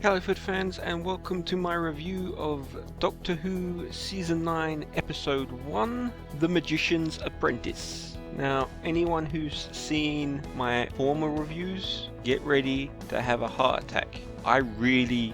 Hello Fudd fans, and welcome to my review of Doctor Who Season 9 Episode 1, The Magician's Apprentice. Now, anyone who's seen my former reviews, get ready to have a heart attack. I really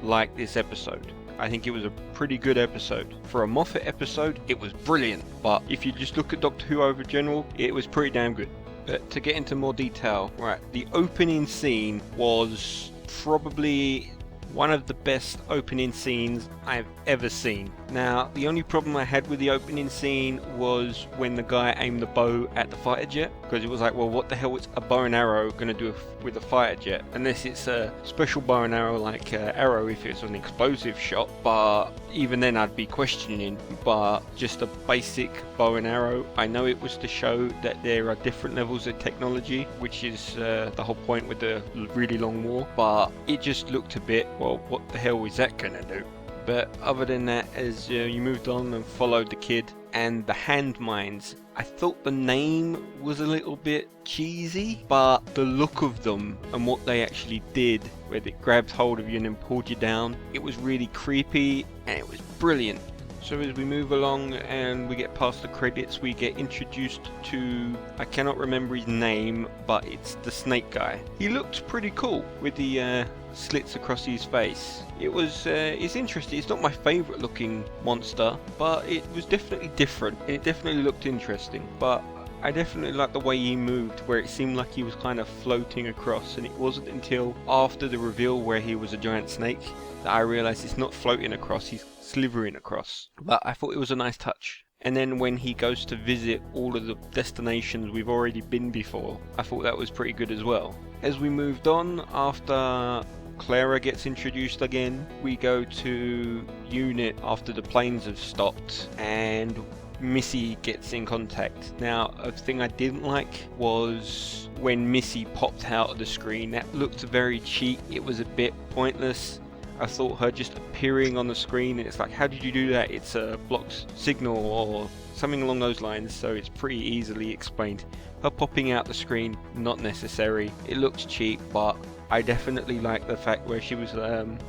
like this episode. I think it was a pretty good episode. For a Moffat episode, it was brilliant, but if you just look at Doctor Who over general, it was pretty damn good. But to get into more detail, right, the opening scene was probably one of the best opening scenes I've ever seen. Now, the only problem I had with the opening scene was when the guy aimed the bow at the fighter jet, because it was like, well, what the hell is a bow and arrow going to do with a fighter jet? Unless it's a special bow and arrow like arrow if it's an explosive shot, but even then I'd be questioning. But just a basic bow and arrow, I know it was to show that there are different levels of technology, which is the whole point with the really long war, but it just looked a bit, well, what the hell is that going to do? But other than that, as you moved on and followed the kid and the hand mines, I thought the name was a little bit cheesy, but the look of them and what they actually did, where it grabbed hold of you and then pulled you down, it was really creepy and it was brilliant. So as we move along and we get past the credits, we get introduced to, I cannot remember his name, but it's the snake guy. He looked pretty cool with the slits across his face. It's interesting. It's not my favourite looking monster, but it was definitely different. It definitely looked interesting, but I definitely liked the way he moved, where it seemed like he was kind of floating across, and it wasn't until after the reveal where he was a giant snake that I realised it's not floating across, he's slithering across. But I thought it was a nice touch. And then when he goes to visit all of the destinations we've already been before, I thought that was pretty good as well. As we moved on, after Clara gets introduced again, we go to Unit after the planes have stopped, and Missy gets in contact. Now, a thing I didn't like was when Missy popped out of the screen. That looked very cheap. It was a bit pointless. I thought her just appearing on the screen, it's like, how did you do that? It's a blocked signal or something along those lines, so it's pretty easily explained. Her popping out the screen, not necessary. It looks cheap, but I definitely like the fact where she was,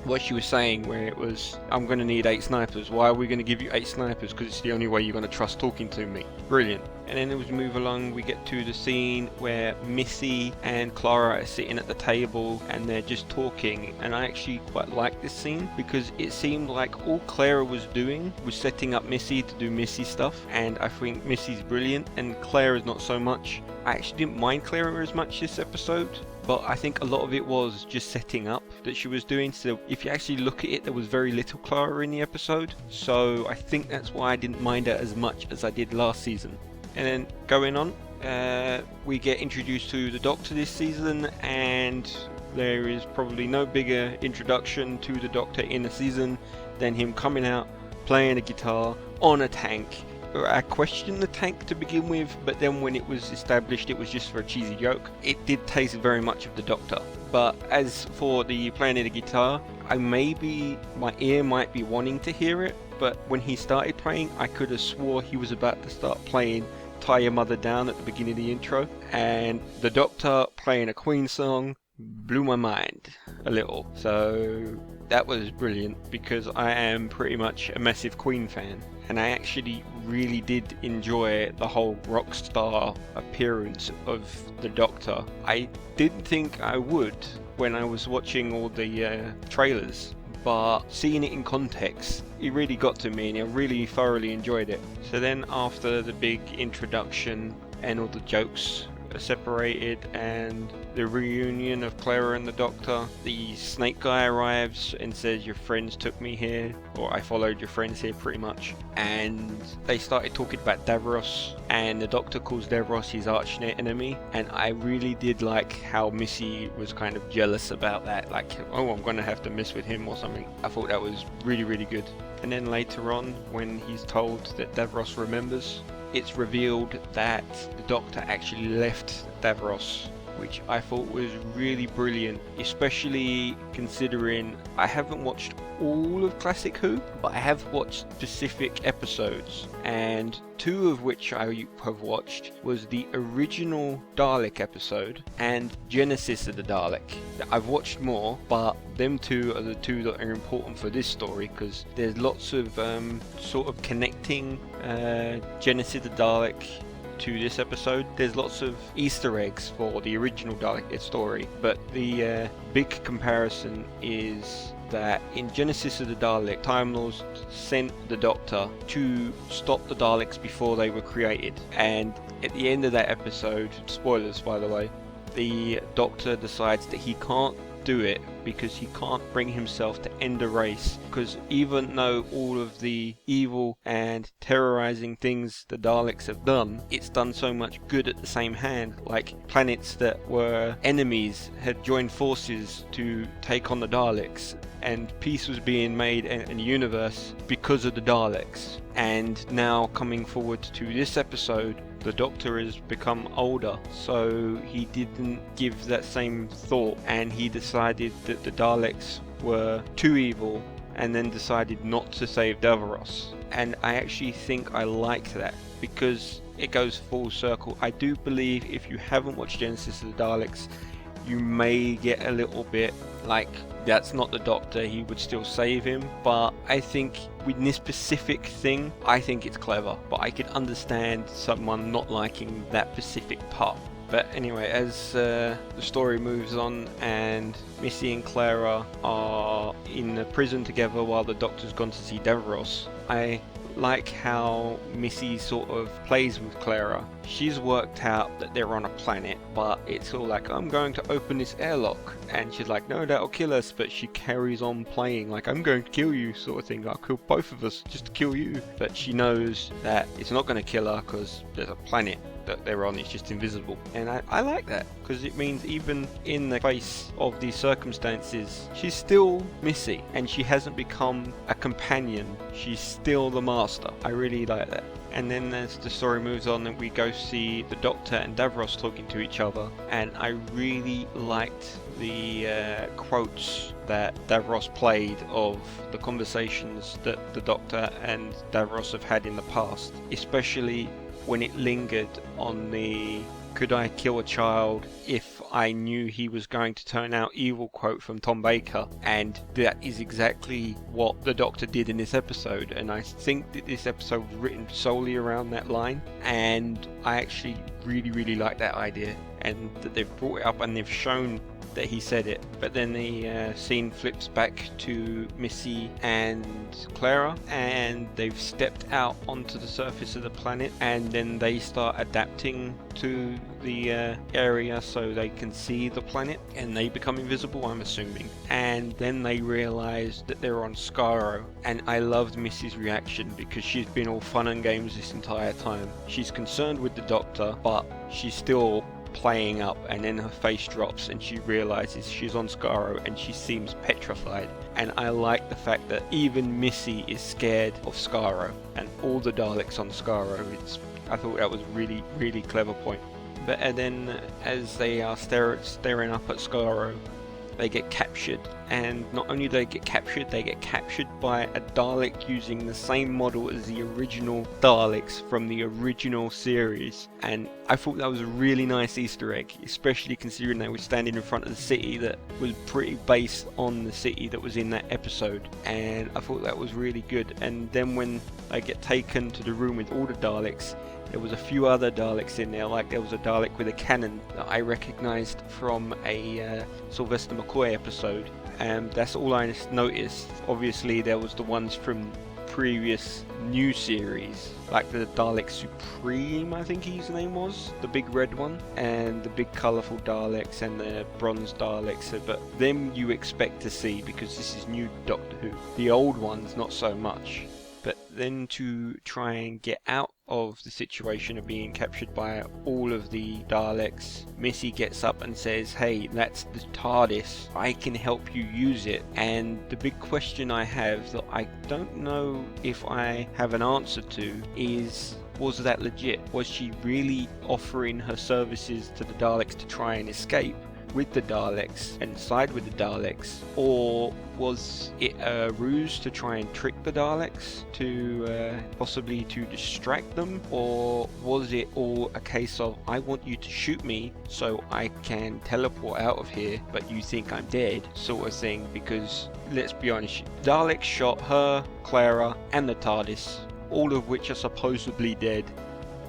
what she was saying, where it was, I'm going to need 8 snipers. Why are we going to give you 8 snipers? Because it's the only way you're going to trust talking to me. Brilliant. And then as we move along, we get to the scene where Missy and Clara are sitting at the table and they're just talking. And I actually quite like this scene because it seemed like all Clara was doing was setting up Missy to do Missy stuff. And I think Missy's brilliant and Clara's not so much. I actually didn't mind Clara as much this episode, but I think a lot of it was just setting up that she was doing. So if you actually look at it, there was very little Clara in the episode. So I think that's why I didn't mind her as much as I did last season. And then going on, we get introduced to the Doctor this season, and there is probably no bigger introduction to the Doctor in the season than him coming out, playing a guitar on a tank. I questioned the tank to begin with, but then when it was established it was just for a cheesy joke, it did taste very much of the Doctor. But as for the playing of the guitar, my ear might be wanting to hear it, but when he started playing, I could have swore he was about to start playing Tie Your Mother Down at the beginning of the intro, and the Doctor playing a Queen song blew my mind a little. So that was brilliant because I am pretty much a massive Queen fan, and I actually really did enjoy the whole rock star appearance of the Doctor. I didn't think I would when I was watching all the trailers, but seeing it in context, it really got to me and I really thoroughly enjoyed it. So then after the big introduction and all the jokes are separated and the reunion of Clara and the Doctor, the snake guy arrives and says, your friends took me here, or I followed your friends here pretty much, and they started talking about Davros, and the Doctor calls Davros his arch enemy, and I really did like how Missy was kind of jealous about that, like, oh, I'm gonna have to mess with him or something. I thought that was really good. And then later on, when he's told that Davros remembers, it's revealed that the Doctor actually left Davros which I thought was really brilliant, especially considering I haven't watched all of Classic Who, but I have watched specific episodes, and two of which I have watched was the original Dalek episode and Genesis of the Dalek. I've watched more, but them two are the two that are important for this story, because there's lots of sort of connecting Genesis of the Dalek to this episode. There's lots of Easter eggs for the original Dalek story, but the big comparison is that in Genesis of the Dalek, Time Lords sent the Doctor to stop the Daleks before they were created, and at the end of that episode, spoilers by the way, the Doctor decides that he can't do it because he can't bring himself to end a race, because even though all of the evil and terrorizing things the Daleks have done, it's done so much good at the same hand. Like planets that were enemies had joined forces to take on the Daleks, and peace was being made in the universe because of the Daleks. And now coming forward to this episode, the Doctor has become older, so he didn't give that same thought, and he decided that the Daleks were too evil, and then decided not to save Davros. And I actually think I like that, because it goes full circle. I do believe if you haven't watched Genesis of the Daleks, you may get a little bit like, that's not the Doctor, he would still save him. But I think with this specific thing, I think it's clever, but I could understand someone not liking that specific part. But anyway, as the story moves on and Missy and Clara are in the prison together while the Doctor's gone to see Davros, I like how Missy sort of plays with Clara. She's worked out that they're on a planet, but it's all like, I'm going to open this airlock, and she's like, no, that'll kill us, but she carries on playing like, I'm going to kill you sort of thing. I'll kill both of us just to kill you. But she knows that it's not going to kill her because there's a planet that they're on, it's just invisible. And I like that, because it means even in the face of these circumstances, she's still Missy, and she hasn't become a companion, she's still the master. I really like that. And then as the story moves on, and we go see the Doctor and Davros talking to each other, and I really liked the quotes that Davros played of the conversations that the Doctor and Davros have had in the past, especially when it lingered on the "could I kill a child if I knew he was going to turn out evil" quote from Tom Baker. And that is exactly what the Doctor did in this episode, and I think that this episode was written solely around that line, and I actually really like that idea, and that they've brought it up and they've shown that he said it. But then the scene flips back to Missy and Clara, and they've stepped out onto the surface of the planet, and then they start adapting to the area so they can see the planet, and they become invisible, I'm assuming. And then they realize that they're on Skaro, and I loved Missy's reaction, because she's been all fun and games this entire time. She's concerned with the Doctor, but she's still playing up, and then her face drops and she realizes she's on Skaro, and she seems petrified. And I like the fact that even Missy is scared of Skaro and all the Daleks on Skaro. I thought that was really clever point. But and then as they are staring up at Skaro, they get captured, and not only do they get captured by a Dalek using the same model as the original Daleks from the original series. And I thought that was a really nice Easter egg, especially considering they were standing in front of the city that was pretty based on the city that was in that episode, and I thought that was really good. And then when they get taken to the room with all the Daleks, there was a few other Daleks in there, like there was a Dalek with a cannon that I recognised from a Sylvester McCoy episode, and that's all I noticed. Obviously there was the ones from previous new series, like the Dalek Supreme, I think his name was, the big red one, and the big colourful Daleks and the bronze Daleks, but them you expect to see because this is new Doctor Who. The old ones not so much. But then to try and get out of the situation of being captured by all of the Daleks, Missy gets up and says, hey, that's the TARDIS, I can help you use it. And the big question I have that I don't know if I have an answer to is, was that legit? Was she really offering her services to the Daleks to try and escape with the Daleks and side with the Daleks, or was it a ruse to try and trick the Daleks to possibly to distract them, or was it all a case of I want you to shoot me so I can teleport out of here but you think I'm dead sort of thing? Because let's be honest, Daleks shot her, Clara and the TARDIS, all of which are supposedly dead.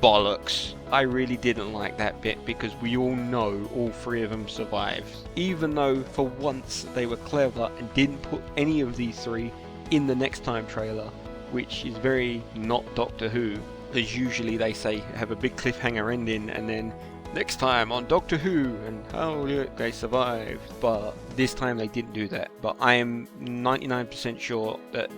Bollocks. I really didn't like that bit because we all know all three of them survived. Even though for once they were clever and didn't put any of these three in the Next Time trailer, which is very not Doctor Who, as usually they say have a big cliffhanger ending and then next time on Doctor Who and how they survived. But this time they didn't do that. But I am 99% sure that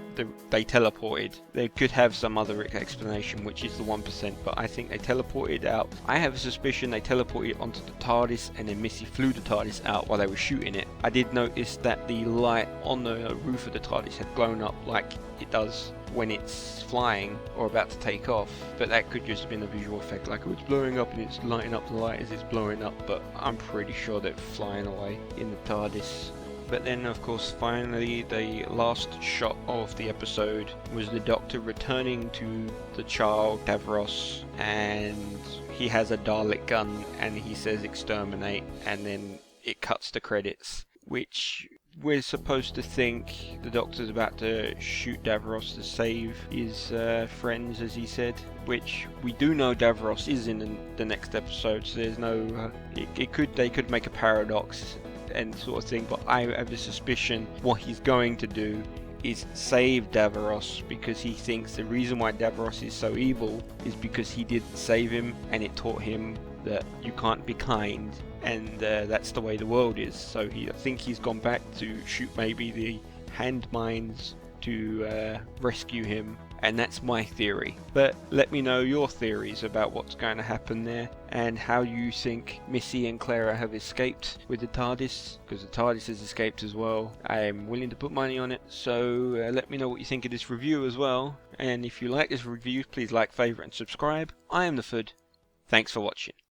they teleported. They could have some other explanation, which is the 1%, but I think they teleported out. I have a suspicion they teleported onto the TARDIS and then Missy flew the TARDIS out while they were shooting it. I did notice that the light on the roof of the TARDIS had blown up like it does when it's flying or about to take off, but that could just have been a visual effect, like it's blowing up and it's lighting up the light as it's blowing up, but I'm pretty sure they're flying away in the TARDIS. But then of course finally the last shot of the episode was the Doctor returning to the child Davros, and he has a Dalek gun and he says exterminate, and then it cuts to credits, which we're supposed to think the Doctor's about to shoot Davros to save his friends, as he said, which we do know Davros is in the next episode, so there's no they could make a paradox and sort of thing, but I have a suspicion what he's going to do is save Davros, because he thinks the reason why Davros is so evil is because he didn't save him and it taught him that you can't be kind, and that's the way the world is. So I think he's gone back to shoot maybe the hand mines to rescue him, and that's my theory. But let me know your theories about what's going to happen there and how you think Missy and Clara have escaped with the TARDIS, because the TARDIS has escaped as well. I am willing to put money on it, so let me know what you think of this review as well, and if you like this review please like, favourite and subscribe. I am the Fudd. Thanks for watching.